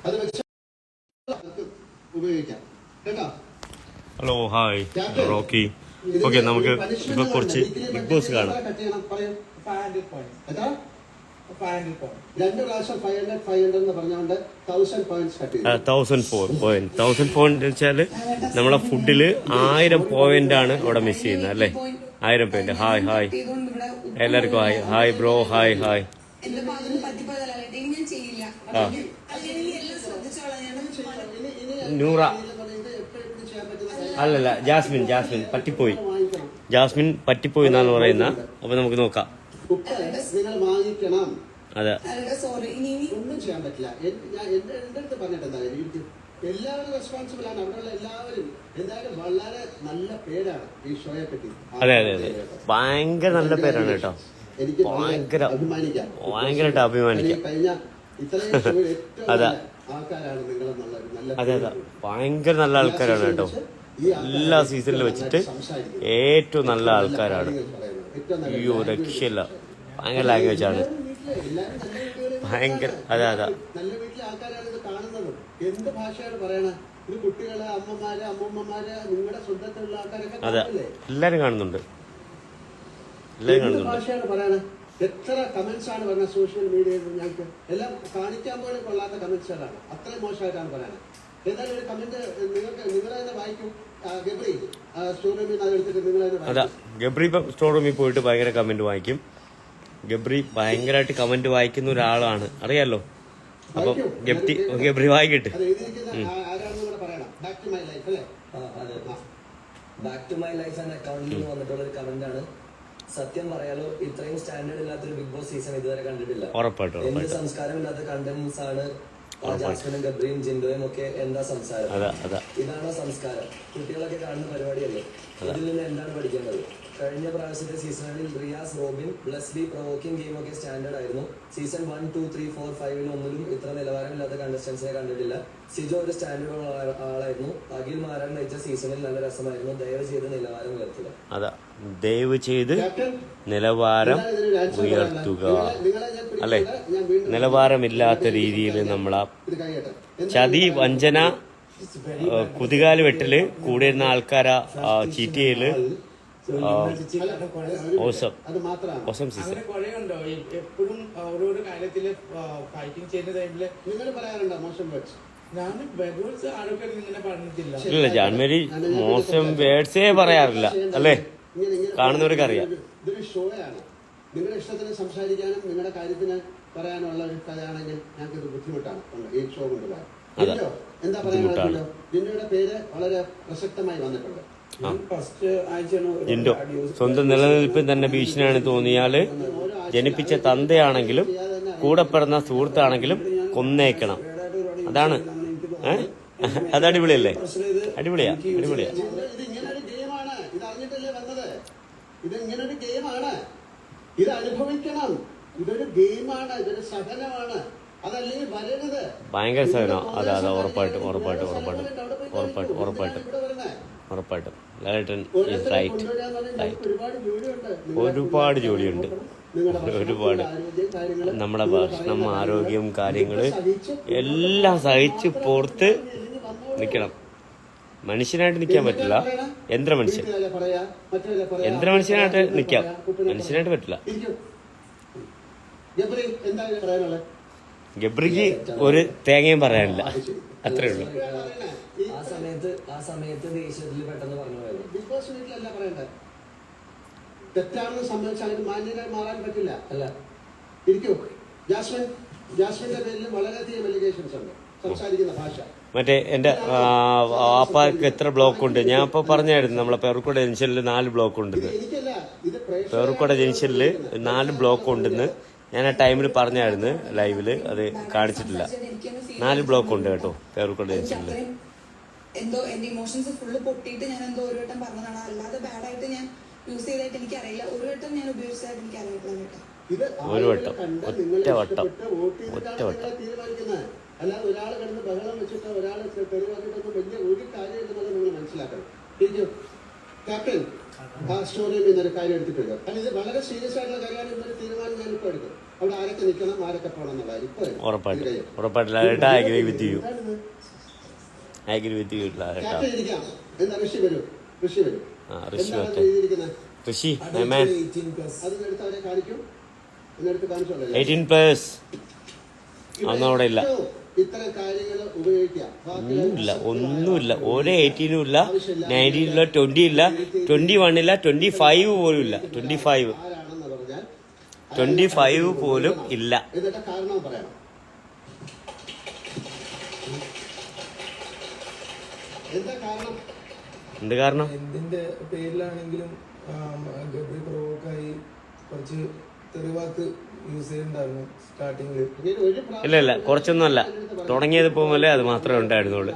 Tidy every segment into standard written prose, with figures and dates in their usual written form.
അത് വെച്ച് ഉപയോഗിക്കാം കേട്ടോ. Hello, hi Rocky. ഓക്കെ, നമുക്ക് ഇപ്പൊ കുറച്ച് ബിഗ് ബോസ് കാണാം. രണ്ട് പ്രാവശ്യം 500 എന്ന് പറഞ്ഞുകൊണ്ട് 1000 പോയിന്റ്സ് കട്ട് ചെയ്തു. 1000 പോയിന്റ് വെച്ചാല് നമ്മളെ ഫുഡില് 1000 പോയിന്റ് ആണ് അവിടെ മിസ് ചെയ്യുന്നത് അല്ലേ? 1000 പോയിന്റ്. ഹായ് ഹായ് എല്ലാവർക്കും hi. Hi bro, hi hi. Noora അല്ലല്ല, ജാസ്മിൻ പറ്റിപ്പോയി എന്നാണ് പറയുന്ന. അപ്പൊ നമുക്ക് നോക്കാം. നിങ്ങൾ വാങ്ങിക്കണം. അതെ, ഒന്നും ചെയ്യാൻ പറ്റില്ല. എന്റെ അടുത്ത് പറഞ്ഞിട്ട് എന്താ, എല്ലാവരും റെസ്പോൺസിബിൾ ആണ്. അവിടെയുള്ള എല്ലാവരും എന്തായാലും വളരെ നല്ല പേരാണ് ഈ ഷോയെ പറ്റി. അതെ അതെ അതെ, ഭയങ്കര നല്ല പേരാണ് കേട്ടോ. എനിക്ക് ഭയങ്കരമായിട്ട് അഭിമാനിക്കാം. കഴിഞ്ഞ ഇത്രയും ഷോയിൽ ഏറ്റവും നല്ല ആൾക്കാരാണ് നിങ്ങളെന്നുള്ള നല്ല. അതെ അതെ, ഭയങ്കര നല്ല ആൾക്കാരാണ് കേട്ടോ. എല്ലാ സീസണിലും വെച്ചിട്ട് ഏറ്റവും നല്ല ആൾക്കാരാണ്. അയ്യോ രക്ഷയില്ല, ഭയങ്കര ലാംഗ്വേജ് ആണ്. ഭയങ്കര അതെ അതെ. നല്ല വീട്ടിലെ ആൾക്കാരാണ് ഇത് കാണുന്നത്. എന്ത് ഭാഷയാണ് പറയണത്? ഇത് കുട്ടികള്, അമ്മമാര്, അമ്മൂമ്മമാര്, നിങ്ങളുടെ സ്വന്തത്തിലുള്ള ആൾക്കാരൊക്കെ അതെ, എല്ലാരും കാണുന്നുണ്ട്. ഭാഷയാണ് പറയണത്. എത്ര കമന്റ്സ് ആണ് പറഞ്ഞത് സോഷ്യൽ മീഡിയയിൽ. ഞങ്ങൾക്ക് എല്ലാം കാണിക്കാൻ പോലും കൊള്ളാത്ത കമന്റ്സുകളാണ്. അത്രയും മോശമായിട്ടാണ് പറയണത്. ഏതായാലും ഒരു കമന്റ് നിങ്ങൾ തന്നെ വായിക്കും. ഗബ്രി സ്റ്റോർ റൂമിൽ എടുത്തിട്ട് നിങ്ങൾ തന്നെ. അതാ, ഗബ്രി സ്റ്റോർ റൂമിൽ പോയിട്ട് ഭയങ്കര കമന്റ് വായിക്കും. ഗബ്രി ഭയങ്കരമായിട്ട് കമന്റ് വായിക്കുന്ന ഒരാളാണ്, അറിയാലോ. അപ്പം ഗബ്രി വായിക്കട്ടെ. ബാക്ക് ടു മൈ ലൈഫ് എന്ന അക്കൗണ്ടിൽ നിന്ന് വന്നിട്ടുള്ള ഒരു കമന്റ് ആണ്. സത്യം പറയാലോ, ഇത്രയും സ്റ്റാൻഡേർഡ് ഇല്ലാത്തൊരു ബിഗ് ബോസ് സീസൺ ഇതുവരെ കണ്ടിട്ടില്ല. എന്ത് സംസ്കാരമില്ലാത്ത കണ്ടന്റ്സ് ആണ് ജാസ്മിനും ഗബ്രിയും ജിൻഡോയും ഒക്കെ. എന്താ സംസാരം? ഇതാണോ സംസ്കാരം? കുട്ടികളൊക്കെ കാണുന്ന പരിപാടിയല്ലേ? ഇതിൽ നിന്ന് എന്താണ് പഠിക്കേണ്ടത്? കഴിഞ്ഞ പ്രാവശ്യത്തെ സീസണിൽ Riyas, Robin, Blesslee provoking game ഒക്കെ സ്റ്റാൻഡേർഡ് ആയിരുന്നു. സീസൺ 1, 2, 3, 4, 5 ഒന്നിലും ഇത്ര നിലവാരമില്ലാത്ത കണ്ടസ്റ്റൻസിനെ കണ്ടിട്ടില്ല. സിജോ ഒരു സ്റ്റാൻഡേർഡ് ആളായിരുന്നു. അഖിൽ മാരാൻ നയിച്ച സീസണിൽ നല്ല രസമായിരുന്നു. ദയവ് ചെയ്ത് നിലവാരം ഉയർത്തുക. അതാ, ദയവ് ചെയ്ത് നിലവാരം ഉയർത്തുക അല്ലെ? നിലവാരമില്ലാത്ത രീതിയിൽ നമ്മളാ ചതി, വഞ്ചന, കുതികാല് വെട്ടല്, കൂടെ ഇരുന്ന ആൾക്കാരെ ചീറ്റ് ചെയ്യല്, എപ്പോഴും ഓരോരോ കാര്യത്തില് ഫൈറ്റിംഗ് ചെയ്യുന്ന ടൈമില് നിങ്ങൾ പറയാറുണ്ടോ മോശം വേർഡ്സ്? ഇല്ല, ജാൻമേരി മോശം വേർഡ്സേ പറയാറില്ല അല്ലേ? കാണുന്നവർക്ക് അറിയാം. ഇതൊരു ഷോയാണ്. നിങ്ങളുടെ ഇഷ്ടത്തിന് സംസാരിക്കാനും നിങ്ങളുടെ കാര്യത്തിന് പറയാനുള്ള ഒരു കഥയാണെങ്കിൽ ഞങ്ങൾക്ക് ഇത് ബുദ്ധിമുട്ടാണ് ഈ ഷോ കൊണ്ടുപോകാൻ. എന്താ പറയാനുള്ളത്? ജിൻഡോയുടെ പേര് വളരെ പ്രസക്തമായി വന്നിട്ടുണ്ട്. ജിൻഡോ സ്വന്തം നിലനിൽപ്പിൽ തന്നെ ഭീഷണിയാണ് തോന്നിയാല് ജനിപ്പിച്ച തന്തയാണെങ്കിലും കൂടെ പിറന്ന സുഹൃത്താണെങ്കിലും കൊന്നേക്കണം. അതാണ്. അത് അടിപൊളിയല്ലേ? അടിപൊളിയാ. ഇത് ഇങ്ങനൊരു ഗെയിമാണ്. ഇത് അറിഞ്ഞിട്ടല്ലേ വന്നത്? ഇത് ഇങ്ങനൊരു ഗെയിമാണ്. ഇത് അനുഭവിക്കണം. ഇതൊരു ഗെയിമാണ്, ഇതൊരു സഹനമാണ്. അതല്ലെങ്കിൽ വരരുത്. ഭയങ്കര സഹനം. അതെ അതെ, ഉറപ്പായിട്ടും. ലാലേട്ടൻ ഈസ് റൈറ്റ്. ഒരുപാട് ജോലിയുണ്ട്. നമ്മുടെ ഭക്ഷണം, ആരോഗ്യം, കാര്യങ്ങള് എല്ലാം സഹിച്ച് പുറത്ത് നിൽക്കണം. മനുഷ്യനായിട്ട് നിൽക്കാൻ പറ്റില്ല. യന്ത്രമനുഷ്യനായിട്ട് നിൽക്കാം, മനുഷ്യനായിട്ട് പറ്റില്ല. ഗബ്രിക്ക് ഒരു തേങ്ങയും പറയാനില്ല, അത്രേ ഉള്ളൂ. ആ സമയത്ത് ദേഷ്യത്തിൽ പെട്ടെന്ന് പറഞ്ഞു പോയത്. ബിഗ് ബോസ് വീട്ടിലല്ല പറയണ്ടേ. തെറ്റാണെന്ന് സംബന്ധിച്ച് അതിന് മാന്യനായി മാറാൻ പറ്റില്ല. അല്ല, ഇരിക്കൂ. ജാസ്മിന്റെ പേരിൽ വളരെയധികം എലിഗേഷൻസ് ഉണ്ട്. സംസാരിക്കുന്ന ഭാഷ മറ്റേ എന്റെ ആപ്പാക്ക് എത്ര ബ്ലോക്ക് ഉണ്ട്? ഞാൻ ഇപ്പൊ പറഞ്ഞായിരുന്നു, നമ്മളെ പേർക്കോട് ജംഗ്ഷനിൽ 4 ബ്ലോക്ക് ഉണ്ടെന്ന്. പേർക്കോട് ജംഗ്ഷനിൽ 4 ബ്ലോക്ക് ഉണ്ടെന്ന് ഞാൻ ആ ടൈമിൽ പറഞ്ഞായിരുന്നു ലൈവില്. അത് കാണിച്ചിട്ടില്ല. 4 ബ്ലോക്ക് ഉണ്ട് കേട്ടോ പേർക്കോട് ജംഗ്ഷനിൽ. എന്തോ എന്റെ ഇമോഷൻസ് ഫുള്ള് പൊട്ടിയിട്ട് ഞാൻ എന്തോ ഒരു വട്ടം പറഞ്ഞതാണ്. അല്ലാതെ ബാഡായിട്ട് ഞാൻ യൂസ് ചെയ്തായിട്ട് എനിക്ക് അറിയില്ല. ഒരു വട്ടം ഞാൻ ഉപയോഗിച്ചതായിട്ട് എനിക്ക് അറിയില്ല കേട്ടോ. ഒരു വട്ടം, ഒറ്റ വട്ടം. അല്ലാതെ ഒരാൾ കിടന്ന് ബഹളം വെച്ചിട്ട് ഒരാളെ തെളിവാക്കിയിട്ടൊന്നും വലിയ ഒരു കാര്യമില്ലെന്നത് നിങ്ങൾ മനസ്സിലാക്കണം. ക്യാപ്റ്റൻ ആ സ്റ്റോറിയിൽ നിന്നൊരു കാര്യം എടുത്തിട്ടുണ്ട്. കാരണം ഇത് വളരെ സീരിയസ് ആയിട്ടുള്ള കാര്യമാണ്. ഇന്നൊരു തീരുമാനം ഞാനിപ്പോൾ എടുക്കും. അവിടെ ആരൊക്കെ നിൽക്കണം ആരൊക്കെ പോകണം എന്നുള്ളതായിരിക്കും. ഉറപ്പായിട്ട് ലാലേട്ടാ I agree with you. I agree with you ലാലേട്ടാ. ക്യാപ്റ്റൻ ഇരിക്കാം. എന്താ ഋഷി വരും. ഋഷി എന്താണ് ഒറ്റ എഴുതിയിരിക്കുന്നത്? ഋഷി മൈ മാൻ. അതിനെടുത്ത് അവരെ കാണിക്കും. എന്നെടുത്ത് കാണിച്ചോളൂ. 18+ അതൊന്നും അവിടെ ഇല്ല. ഇത്തരം കാര്യങ്ങൾ ഉപയോഗിക്കുക. ഒന്നുമില്ല. ഒരു 18 ഇല്ല, 19 ഇല്ല, 20 ഇല്ല, 21 ഇല്ല, 25 പോലും ഇല്ല. 25 ആരാണെന്ന് പറഞ്ഞാൽ 25 പോലും ഇല്ല. ഇതിന്റെ കാരണം പറയണം. എന്താ കാരണം? എന്ത് കാരണം? എന്തിന്റെ പേരിലാണെങ്കിലും ഗബ്രി പ്രൊവോക്കായി കുറച്ച് തെറിവാക്ക് യൂസ് ചെയ്യുന്നുണ്ടായിരുന്നു സ്റ്റാർട്ടിങ്ങില്. ഇല്ല കുറച്ചൊന്നും അല്ല. തുടങ്ങിയതിപ്പോ മുതലേ അത് മാത്രമേ ഉണ്ടായിരുന്നുള്ളൂ.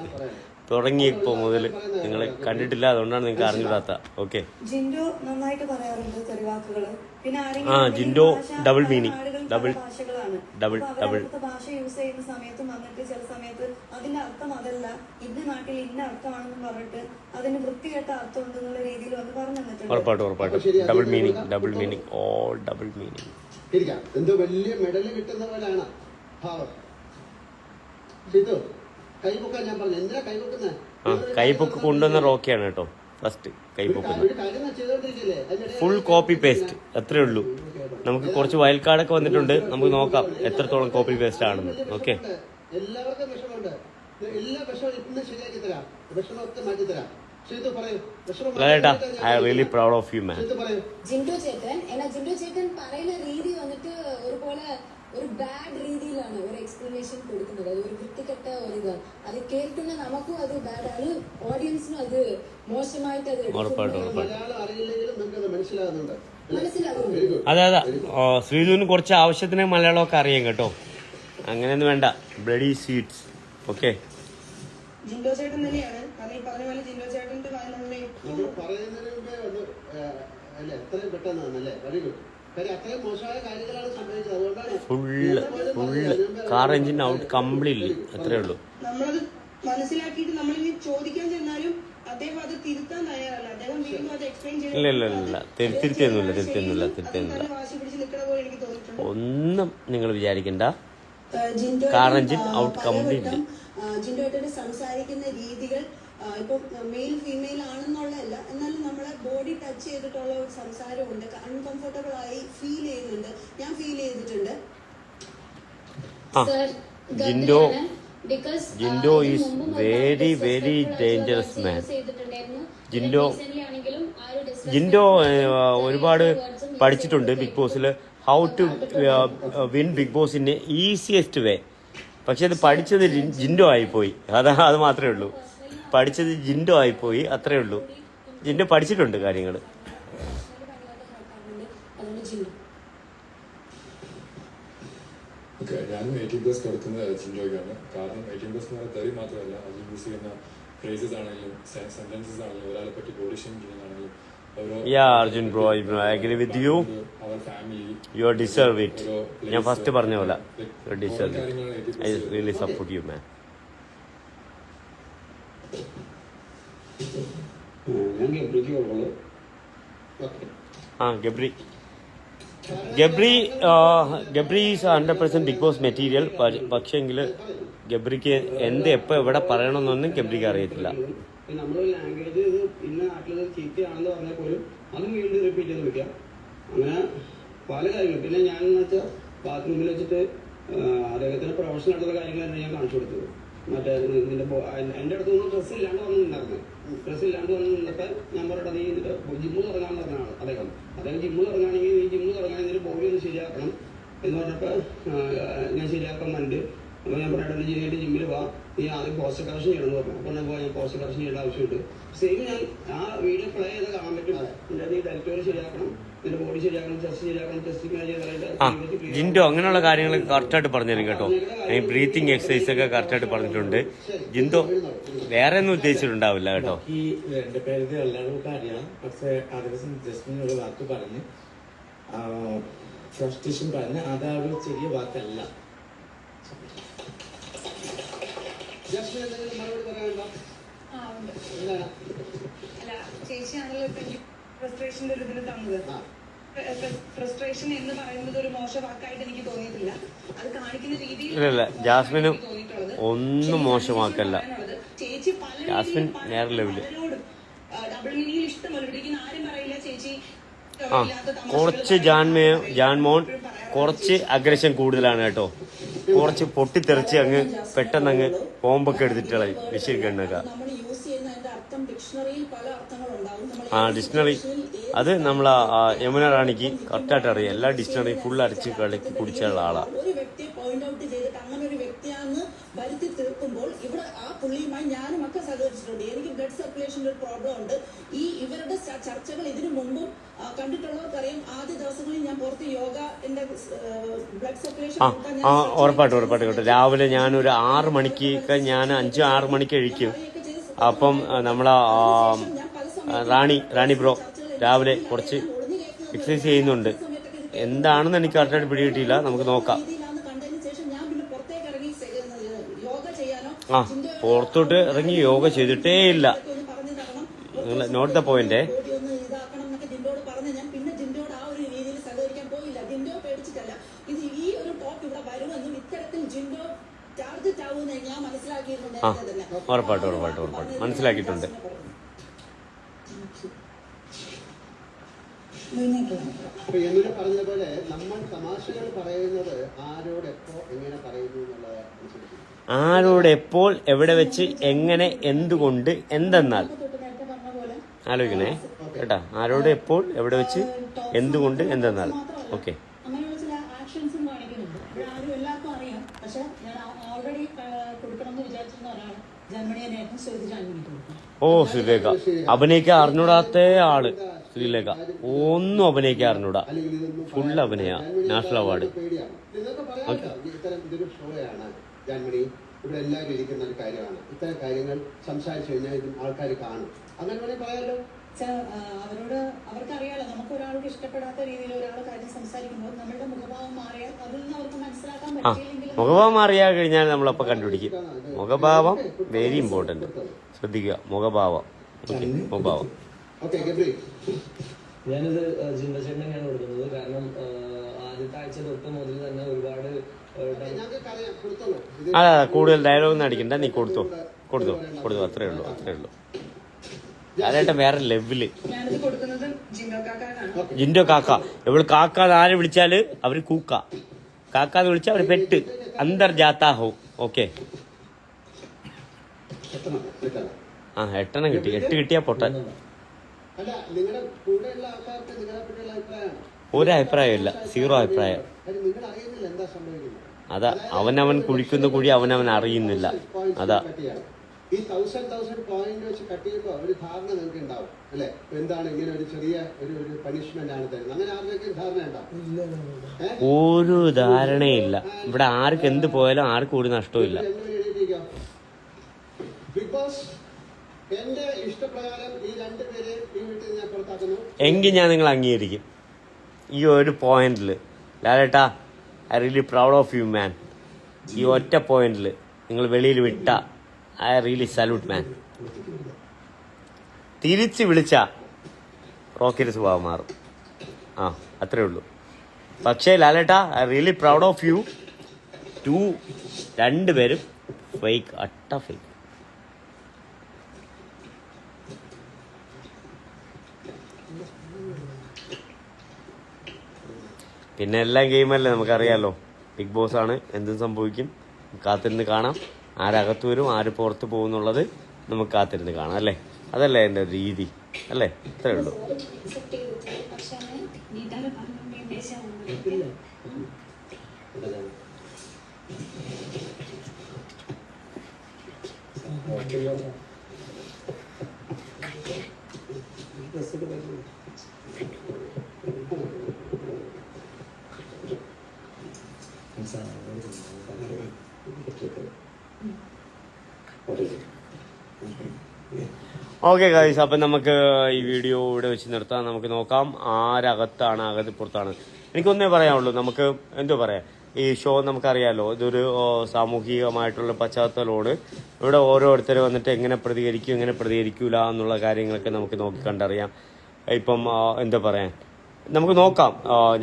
തുടങ്ങിയപ്പോ മുതൽ നിങ്ങൾ കണ്ടിട്ടില്ല, അതുകൊണ്ടാണ് നിങ്ങൾക്ക് അറിഞ്ഞൂടാത്ത. ഓക്കെ, ജിൻഡോ നന്നായിട്ട് പറയാറുണ്ട് തെറിവാക്കുകള്. പിന്നെ ജിൻഡോ ഡബിൾ മീനിങ്, ഡബിൾ ഭാഷ യൂസ് ചെയ്യുന്ന സമയത്ത് വന്നിട്ട് ചില സമയത്ത് അതിന്റെ അർത്ഥം അതല്ല, ഇന്ന നാട്ടിൽ ഇന്ന അർത്ഥമാണെന്ന് പറഞ്ഞിട്ട് അതിന് വൃത്തികെട്ട അർത്ഥം ഉണ്ടെന്നുള്ള രീതിയിൽ വന്ന് പറഞ്ഞു തന്നിട്ടുണ്ട്. ഉറപ്പായിട്ടും double meaning all double meaning. എന്തോ വലിയ മെഡൽ കിട്ടുന്ന പോലെയാണ് ഭാവം. ഇത് കൈപൊക്കാൻ ഞാൻ പറഞ്ഞു. എന്തിനാ കൈപൊക്കുന്നത്? കൈപ്പൊക്ക് കൊണ്ടുവന്ന റോക്കിയാണ് കേട്ടോ ഫസ്റ്റ് കൈപ്പൊക്കുന്നത്. ഫുൾ കോപ്പി പേസ്റ്റ് അത്രേ ഉള്ളൂ. നമുക്ക് കുറച്ച് വൈൽഡ് കാർഡൊക്കെ വന്നിട്ടുണ്ട്, നമുക്ക് നോക്കാം എത്രത്തോളം കോപ്പി പേസ്റ്റ് ആണെന്ന്. ഓക്കെ, എല്ലാവർക്കും വിഷമമുണ്ട്. എല്ലാ വിഷമം ഇന്ന് ശരിയാക്കി തരാം, വിഷമമൊക്കെ മാറ്റി തരാം. I really proud of you മാൻ. ജിൻഡോ ചേട്ടൻ പറയുന്ന രീതി വന്നിട്ട് ഒരുപോലെ ഒരു ബാഡ് രീതിയിലാണ് ഒരു എക്സ്പ്ലനേഷൻ കൊടുക്കുന്നത്. അത് ഒരു വൃത്തികെട്ട ഒരു ഇതാണ്. അത് കേൾക്കുന്ന നമുക്കും അത് ബാഡാണ്, ഓഡിയൻസിനും അത് മോശമായിട്ട് അത് മനസ്സിലാകുന്നുണ്ട്. അതെ ശ്രീധുവിന് കുറച്ച് ആവശ്യത്തിന് മലയാളമൊക്കെ അറിയാം കേട്ടോ, അങ്ങനെയൊന്നും വേണ്ട. Bloody sweets. ഓക്കെ, ജിൻഡോ ചേട്ടൻ തന്നെയാണ്. കാരണം ഈ പറഞ്ഞ പോലെ ജിൻഡോ ചേട്ടന്റെ പറയുന്നതിന് മുമ്പേ അല്ലേ എത്രയും പെട്ടെന്നല്ലേ. Very good. അത്രയും മോശമായ കാര്യങ്ങളാണ് സംഭവിച്ചത്. അതുകൊണ്ടാണ് full car engine out completely. അത്രേ ഉള്ളൂ. നമ്മളത് മനസ്സിലാക്കിയിട്ട് നമ്മളിനി ചോദിക്കാൻ ചെന്നാലും അദ്ദേഹം അത് തിരുത്താൻ തയ്യാറല്ല. അദ്ദേഹം വീണ്ടും അത് എക്സ്പ്ലെയിൻ ഇല്ല തിരുത്തിയൊന്നുമില്ല. വാശി പിടിച്ച് നിൽക്കണ പോലെ എനിക്ക് തോന്നിയിട്ടുണ്ട്. ഒന്നും നിങ്ങൾ വിചാരിക്കണ്ട. Car engine out completely. ജിൻഡോയുടെ സംസാരിക്കുന്ന രീതികൾ ഇപ്പൊ മെയിൽ ഫീമെയിൽ ആണെന്നുള്ളതല്ല, എന്നാലും നമ്മളെ ബോഡി ടച്ച് ചെയ്തിട്ടുള്ള ഒരു സംസാരമുണ്ട്. അൺകംഫർട്ടബിൾ ആയി ഫീൽ ചെയ്യുന്നുണ്ട്. ഞാൻ ഫീൽ ചെയ്തിട്ടുണ്ട്. Jinto is very very dangerous മാൻ. ജിൻഡോ ഒരുപാട് പഠിച്ചിട്ടുണ്ട് ബിഗ് ബോസിൽ. ഹൗ ടു വിൻ ബിഗ് ബോസിന്റെ ഈസിയസ്റ്റ് വേ. പക്ഷെ അത് പഠിച്ചത് ജിൻഡോ ആയിപ്പോയി. അത് മാത്രമേ ഉള്ളൂ. പഠിച്ചത് ജിൻഡോ ആയിപ്പോയി, അത്രേ ഉള്ളൂ. ജിൻഡോ പഠിച്ചിട്ടുണ്ട് കാര്യങ്ങൾ. ഞാൻ 18+ കൊടുക്കുന്നത് ജിൻഡോയ്ക്കാണ്. കാരണം 18+ എന്ന് പറഞ്ഞാൽ തെറി മാത്രമല്ല, അത് യൂസ് ചെയ്യുന്ന ഫ്രേസസ് ആണെങ്കിലും സെന്റൻസസ് ആണെങ്കിലും ഒരാളെ പറ്റി ബോഡി ഷെയിം ചെയ്യുന്നതാണെങ്കിലും Arjun bro, I agree with you. You deserve it. ഞാൻ ഫസ്റ്റ് പറഞ്ഞ പോലെ you deserve it. I really support you man. Gabri is 100% Bigg Boss material. പക്ഷെങ്കിൽ ഗബ്രിക്ക് എപ്പോൾ എവിടെ പറയണമെന്നൊന്നും ഗബ്രിക്ക് അറിയത്തില്ല. നമ്മുടെ ലാംഗ്വേജ് ഇത് ഇന്ന നാട്ടിൽ ചീത്തയാണെന്ന് പറഞ്ഞാൽ പോലും അതും വീണ്ടും റിപ്പീറ്റ് ചെയ്ത് വിളിക്കാം. അങ്ങനെ പല കാര്യങ്ങളും. പിന്നെ ഞാനെന്ന് വെച്ചാൽ ബാത്റൂമിൽ വെച്ചിട്ട് അദ്ദേഹത്തിന് പ്രൊഫഷണൽ ആയിട്ടുള്ള കാര്യങ്ങളാണ് ഞാൻ കാണിച്ചു കൊടുത്തത്. മറ്റേ നിന്റെ എൻ്റെ അടുത്ത് നിന്ന് ഡ്രസ്സ് ഇല്ലാണ്ട് വന്നിട്ടുണ്ടായിരുന്നു. ഡ്രസ്സ് ഇല്ലാണ്ട് വന്ന് നിന്നപ്പോൾ ഞാൻ പറഞ്ഞത് നീ ഇതിൻ്റെ ജിമ്മ് തുടങ്ങാമെന്ന് പറഞ്ഞാണ് അദ്ദേഹം ജിമ്മ് തുടങ്ങുകയാണെങ്കിൽ നീ ജിമ്മ് തുടങ്ങുകയാണെങ്കിൽ നിന്റെ ബോഡി ഒന്ന് ശരിയാക്കണം എന്ന് പറഞ്ഞപ്പോൾ ഞാൻ ശരിയാക്കാൻ വേണ്ടി അപ്പോൾ ഞാൻ പറഞ്ഞിട്ട് ചെയ്യാനായിട്ട് ജിമ്മിൽ പോവാ, നീ ആദ്യം പോസ്റ്റർ കറക്ഷൻ ചെയ്യണമെന്ന് പറഞ്ഞു. അപ്പോൾ ഞാൻ ഞാൻ പോസ്റ്റർ കറക്ഷൻ ചെയ്യേണ്ട ആവശ്യമുണ്ട്. സെയിം ഞാൻ ആ വീഡിയോ പ്ലേ ചെയ്ത് കാണാൻ പറ്റും. നീ ഡയറ്റോറി ശരിയാക്കണം, നിന്റെ ബോഡി ശരിയാക്കണം, ചെസ്റ്റ് ശരിയാക്കണം, ടെസ്റ്റിംഗ് ജിൻഡോ അങ്ങനെയുള്ള കാര്യങ്ങൾ കറക്റ്റായിട്ട് പറഞ്ഞുതരും കേട്ടോ. ബ്രീത്തിങ് എക്സസൈസ് ഒക്കെ കറക്റ്റായിട്ട് പറഞ്ഞിട്ടുണ്ട്. ജിൻഡോ വേറെ ഒന്നും ഉദ്ദേശിച്ചിട്ടുണ്ടാവില്ല കേട്ടോ. എന്റെ പേര് എല്ലാവർക്കും അറിയാം. പക്ഷെ ആ ദിവസം ജസ്റ്റിന് ഒരു വാക്ക് പറഞ്ഞ് ഫ്രസ്ട്രേഷൻ പറഞ്ഞ് അതാ ഒരു ചെറിയ വാക്കല്ല. ചേച്ചിയാണല്ലോ ഫ്രസ്ട്രേഷന്റെ ഒരു ഇതിൽ തന്നത്. ഫ്രസ്ട്രേഷൻ എന്ന് പറയുന്നത് ഒരു മോശ വാക്കായിട്ട് എനിക്ക് തോന്നിയിട്ടില്ല. അത് കാണിക്കുന്ന രീതിയിൽ ഇല്ല ജാസ്മിനും ഒന്നും മോശമാക്കല്ല. ചേച്ചി പല ജാസ്മിൻ വേറെ ലെവല്. ഡബിൾ മീനിങ്ങിൽ ഇഷ്ടമല്ല ഇവിടേക്ക് ആരും പറയില്ല ചേച്ചി. ആ കുറച്ച് ജാൻമോൻ കുറച്ച് അഗ്രഷൻ കൂടുതലാണ് കേട്ടോ. കുറച്ച് പൊട്ടിത്തെറിച്ച് അങ്ങ് പെട്ടെന്ന് അങ്ങ് ബോംബൊക്കെ എടുത്തിട്ടുള്ള ബഷീർ കണ്ണൊക്കെ. ആ ഡിക്ഷണറി അത് നമ്മളെ യമുന റാണിക്ക് കറക്റ്റായിട്ട് അറിയാം. എല്ലാ ഡിക്ഷണറിയും ഫുൾ അരച്ച് കളിക്ക് കുടിച്ചുള്ള ആളാണ്. ഒരു വ്യക്തിയെ പോയിന്റ് ഔട്ട് ചെയ്തിട്ട് അങ്ങനെ ഒരു വ്യക്തിയാണെന്ന് വരുത്തി തീർക്കുമ്പോൾ ഇവിടെ ആ പുള്ളിയുമായി ഞാനും ഒക്കെ സഹകരിച്ചിട്ടുണ്ട്. എനിക്ക് ബ്ലഡ് സർക്കുലേഷൻ്റെ ഒരു പ്രോബ്ലം ഉണ്ട്. ഇവരുടെ ചർച്ചകൾ ഇതിനു മുമ്പും കണ്ടിട്ടുള്ളവർക്കറിയാം. ആദ്യ ദിവസങ്ങളിൽ ഞാൻ പുറത്ത് യോഗ എന്റെ ബ്ലഡ് സർക്കുലേഷൻ ഉറപ്പായിട്ടും കേട്ടോ. രാവിലെ ഞാനൊരു 6 മണിക്ക് ഞാൻ 5-6 മണിക്ക് കഴിക്കും. അപ്പം നമ്മളെ റാണി ബ്രോ രാവിലെ കുറച്ച് എക്സസൈസ് ചെയ്യുന്നുണ്ട്. എന്താണെന്ന് എനിക്ക് കറക്റ്റായിട്ട് പിടികിട്ടിയില്ല. നമുക്ക് നോക്കാം. ആ പുറത്തോട്ട് ഇറങ്ങി യോഗ ചെയ്തിട്ടേ ഇല്ല. നിങ്ങൾ നോട്ട് ദ പോയിന്റ്. ആ ഉറപ്പായിട്ടും മനസ്സിലാക്കിയിട്ടുണ്ട്. അപ്പൊ എന്നോട് പറഞ്ഞതുപോലെ നമ്മൾ തമാശകൾ പറയുന്നത് ആരോട് എപ്പോ എങ്ങനെ പറയുന്നു എന്നുള്ളത് അനുസരിച്ച് ആരോട് എപ്പോൾ എവിടെ വെച്ച് എങ്ങനെ എന്തുകൊണ്ട് എന്തെന്നാൽ ആലോചിക്കണേ കേട്ടാ. ആരോട് എപ്പോൾ എവിടെ വെച്ച് എന്തുകൊണ്ട് എന്തെന്നാൽ. ഓക്കെ അങ്ങനെയുള്ള ചില ആക്ഷൻസും കാണിക്കുന്നുണ്ട്. ആരും എല്ലാവർക്കും അറിയാം. പക്ഷെ ഞാൻ ഓൾറെഡി കൊടുക്കണമെന്ന് വിചാരിച്ചിരുന്ന ഒരാളാണ് ജന്മണിയെ നേരത്തെ കൊടുക്കണം. ഓ ശ്രീലേഖ അഭിനയിക്കാൻ അറിഞ്ഞൂടാത്ത ആള്. ശ്രീലേഖ ഒന്നും അഭിനയിക്കാൻ അറിഞ്ഞൂടാ. ഫുൾ അഭിനയ നാഷണൽ അവാർഡ്. ഇതൊരു ഷോയാണ് ജന്മണി. ഇവിടെ എല്ലാവരും ഇരിക്കുന്ന ഒരു കാര്യമാണ്. ഇത്തരം കാര്യങ്ങൾ സംസാരിച്ചു കഴിഞ്ഞാൽ ഇത് ആൾക്കാർ കാണും. അങ്ങനെ വേണമെങ്കിൽ പറയാമല്ലോ. അവരോട് അവർക്കറിയാലോ നമുക്ക് ഒരാൾക്ക് ഇഷ്ടപ്പെടാത്ത രീതിയിൽ ഒരാൾ കാര്യം സംസാരിക്കുമ്പോൾ നമ്മളുടെ മുഖഭാവം മാറിയാൽ അതിൽ നിന്ന് അവർക്ക് മനസ്സിലാക്കാൻ പറ്റിയില്ലെങ്കിൽ മുഖഭാവം മാറിയാൽ കഴിഞ്ഞാൽ നമ്മളപ്പോ കണ്ടുപിടിക്കും. മുഖഭാവം വെരി ഇമ്പോർട്ടന്റ്. ശ്രദ്ധിക്കുക മുഖഭാവം. മുഖഭാവം. ഞാനിത് ജിൻഡോ ചേട്ടൻ തന്നെയാണ് കൊടുക്കുന്നത്. കാരണം ആദ്യത്തെ ആഴ്ച തൊട്ട് മുതൽ തന്നെ ഒരുപാട് അതെ കൂടുതൽ ഡയലോഗ് അടിക്കണ്ട. നീ കൊടുത്തോ അത്രേ ഉള്ളൂ. അതേട്ടൻ വേറെ ലെവല്. ജിൻഡോ കാക്ക. ഇവള് കാക്ക ആരെ വിളിച്ചാല് അവര് കൂക്ക. കാക്കാന്ന് വിളിച്ചാൽ അവര് പെട്ട് അന്തർജാത്താഹോ. ഓക്കെ 8 കിട്ടി. 8 കിട്ടിയാ പൊട്ടൻ. ഒരു അഭിപ്രായമില്ല. 0 അഭിപ്രായം. അതാ അവനവൻ കുഴിക്കുന്ന കുഴി അവനവൻ അറിയുന്നില്ല. അതാ ഈ 1000 പോയിന്റ് വെച്ച് കട്ട് ചെയ്യുമ്പോൾ ഒരു ധാരണ നിങ്ങൾക്ക് ഉണ്ടാവും അല്ലെ? എന്താണ് ഇങ്ങനെ ഒരു ചെറിയ ഒരു പണിഷ്മെന്റ് ആണ് തരുന്നത്. അങ്ങനെ ആർക്കൊക്കെ ധാരണ ഉണ്ടാവും? ഒരു ധാരണയില്ല. ഇവിടെ ആർക്ക് എന്ത് പോയാലും ആർക്കും ഒരു നഷ്ടമില്ല. ബിഗ് ബോസ് എന്റെ ഇഷ്ടപ്രകാരം ഈ 2 പേരെ ഈ വീട്ടിൽ ഞാൻ പുറത്താക്കുന്നു. എങ്കിൽ ഞാൻ നിങ്ങൾ അംഗീകരിക്കും ഈ ഒരു പോയിന്റിൽ. ലാലേട്ടാ I really proud of you man. ഈ ഒറ്റ പോയിന്റിൽ നിങ്ങൾ വെളിയിൽ വിട്ട ഐ റിയലി സല്യൂട്ട് മാൻ. തിരിച്ച് വിളിച്ച റോക്കിന്റെ സ്വഭാവം മാറും. അത്രേ ഉള്ളൂ. പക്ഷേ ലാലേട്ടാ I really proud of you. 2 പേരും ഫേക്ക്. അട്ട ഫേക്ക്. പിന്നെ എല്ലാം ഗെയിമല്ലേ, നമുക്കറിയാലോ. ബിഗ് ബോസ് ആണ്, എന്തും സംഭവിക്കും. കാത്തിരുന്ന് കാണാം. ആരകത്ത് വരും ആര് പുറത്ത് പോകുന്നുള്ളത് നമുക്ക് കാത്തിരുന്ന് കാണാം അല്ലേ? അതല്ലേ എൻ്റെ രീതി അല്ലേ? അത്രേ ഉള്ളൂ. ഓക്കെ ഗൈസ്, അപ്പം നമുക്ക് ഈ വീഡിയോ ഇവിടെ വെച്ച് നിർത്താം. നമുക്ക് നോക്കാം ആരകത്താണ് അകത്ത് പുറത്താണ്. എനിക്കൊന്നേ പറയാനുള്ളൂ. നമുക്ക് എന്തോ പറയാം, ഈ ഷോ നമുക്കറിയാമല്ലോ, ഇതൊരു സാമൂഹികമായിട്ടുള്ള പശ്ചാത്തലമാണ്. ഇവിടെ ഓരോരുത്തർ വന്നിട്ട് എങ്ങനെ പ്രതികരിക്കും എങ്ങനെ പ്രതികരിക്കൂല എന്നുള്ള കാര്യങ്ങളൊക്കെ നമുക്ക് നോക്കി കണ്ടറിയാം. ഇപ്പം എന്താ പറയാൻ, നമുക്ക് നോക്കാം.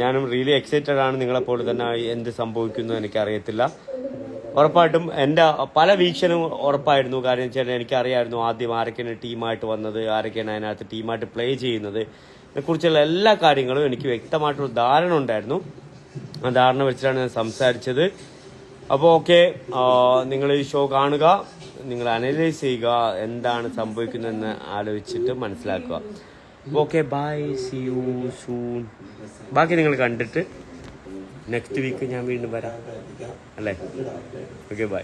ഞാനും റിയലി എക്സൈറ്റഡ് ആണ്. നിങ്ങളെപ്പോലെ തന്നെ എന്ത് സംഭവിക്കുന്നു എനിക്കറിയത്തില്ല. ഉറപ്പായിട്ടും എൻ്റെ പല വീക്ഷനും ഉറപ്പായിരുന്നു. കാര്യം വെച്ചാൽ എനിക്കറിയായിരുന്നു ആദ്യം ആരൊക്കെയാണ് ടീമായിട്ട് വന്നത്, ആരൊക്കെയാണ് അതിനകത്ത് ടീമായിട്ട് പ്ലേ ചെയ്യുന്നത്, ഇതിനെക്കുറിച്ചുള്ള എല്ലാ കാര്യങ്ങളും എനിക്ക് വ്യക്തമായിട്ടൊരു ധാരണ ഉണ്ടായിരുന്നു. ആ ധാരണ വെച്ചിട്ടാണ് ഞാൻ സംസാരിച്ചത്. അപ്പോൾ ഓക്കെ, നിങ്ങൾ ഈ ഷോ കാണുക, നിങ്ങൾ അനലൈസ് ചെയ്യുക, എന്താണ് സംഭവിക്കുന്നതെന്ന് ആലോചിച്ചിട്ട് മനസ്സിലാക്കുക. Okay, bye, see you soon. ബാക്കി നിങ്ങൾ കണ്ടിട്ട് നെക്സ്റ്റ് വീക്ക് ഞാൻ വീണ്ടും വരാം അല്ലേ? ഓക്കെ, ബൈ.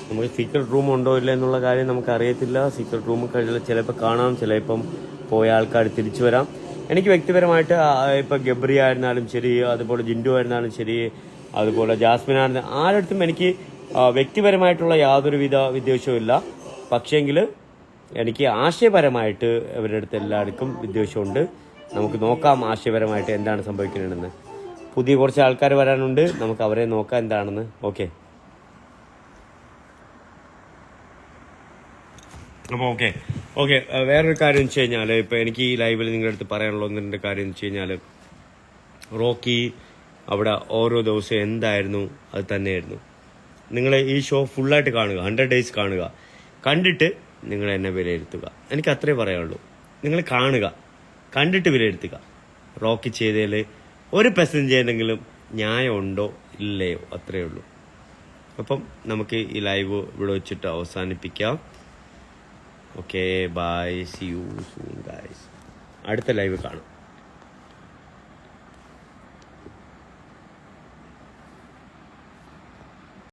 നമുക്ക് സീക്രട്ട് റൂം ഉണ്ടോ ഇല്ല എന്നുള്ള കാര്യം നമുക്കറിയത്തില്ല. സീക്രട്ട് റൂം കഴിഞ്ഞാൽ ചിലപ്പോൾ കാണാം, ചിലപ്പം പോയ ആൾക്കാർ തിരിച്ചു വരാം. എനിക്ക് വ്യക്തിപരമായിട്ട് ഇപ്പം ഗബ്രി ആയിരുന്നാലും ശരി, അതുപോലെ ജിൻഡു ആയിരുന്നാലും ശരി, അതുപോലെ ജാസ്മിൻ ആയിരുന്നാലും ആരടുത്തും എനിക്ക് വ്യക്തിപരമായിട്ടുള്ള യാതൊരുവിധ വിദ്വേഷവും ഇല്ല. പക്ഷേങ്കിൽ എനിക്ക് ആശയപരമായിട്ട് ഇവരുടെ അടുത്ത് എല്ലാവർക്കും വിദ്വേഷമുണ്ട്. നമുക്ക് നോക്കാം ആശയപരമായിട്ട് എന്താണ് സംഭവിക്കുന്നതെന്ന്. പുതിയ കുറച്ച് ആൾക്കാർ വരാനുണ്ട്, നമുക്ക് അവരെ നോക്കാം എന്താണെന്ന്. ഓക്കെ, അപ്പോൾ ഓക്കെ. വേറൊരു കാര്യം എന്ന് വെച്ച് കഴിഞ്ഞാൽ, ഇപ്പോൾ എനിക്ക് ഈ ലൈവിൽ നിങ്ങളുടെ അടുത്ത് പറയാനുള്ള ഒന്നിൻ്റെ കാര്യം എന്ന് വെച്ച് കഴിഞ്ഞാൽ, റോക്കി അവിടെ ഓരോ ദിവസവും എന്തായിരുന്നു അത് തന്നെയായിരുന്നു. നിങ്ങൾ ഈ ഷോ ഫുള്ളായിട്ട് കാണുക, 100 days കാണുക, കണ്ടിട്ട് നിങ്ങൾ എന്നെ വിലയിരുത്തുക. എനിക്ക് അത്രേ പറയാനുള്ളൂ. നിങ്ങൾ കാണുക, കണ്ടിട്ട് വിലയിരുത്തുക. റോക്കി ചെയ്തതിൽ 1% ന്യായം ഉണ്ടോ ഇല്ലയോ, അത്രയേ ഉള്ളൂ. അപ്പം നമുക്ക് ഈ ലൈവ് ഇവിടെ വെച്ചിട്ട് അവസാനിപ്പിക്കാം. Okay, bye, see you soon guys. അടുത്ത ലൈവ് കാണാം.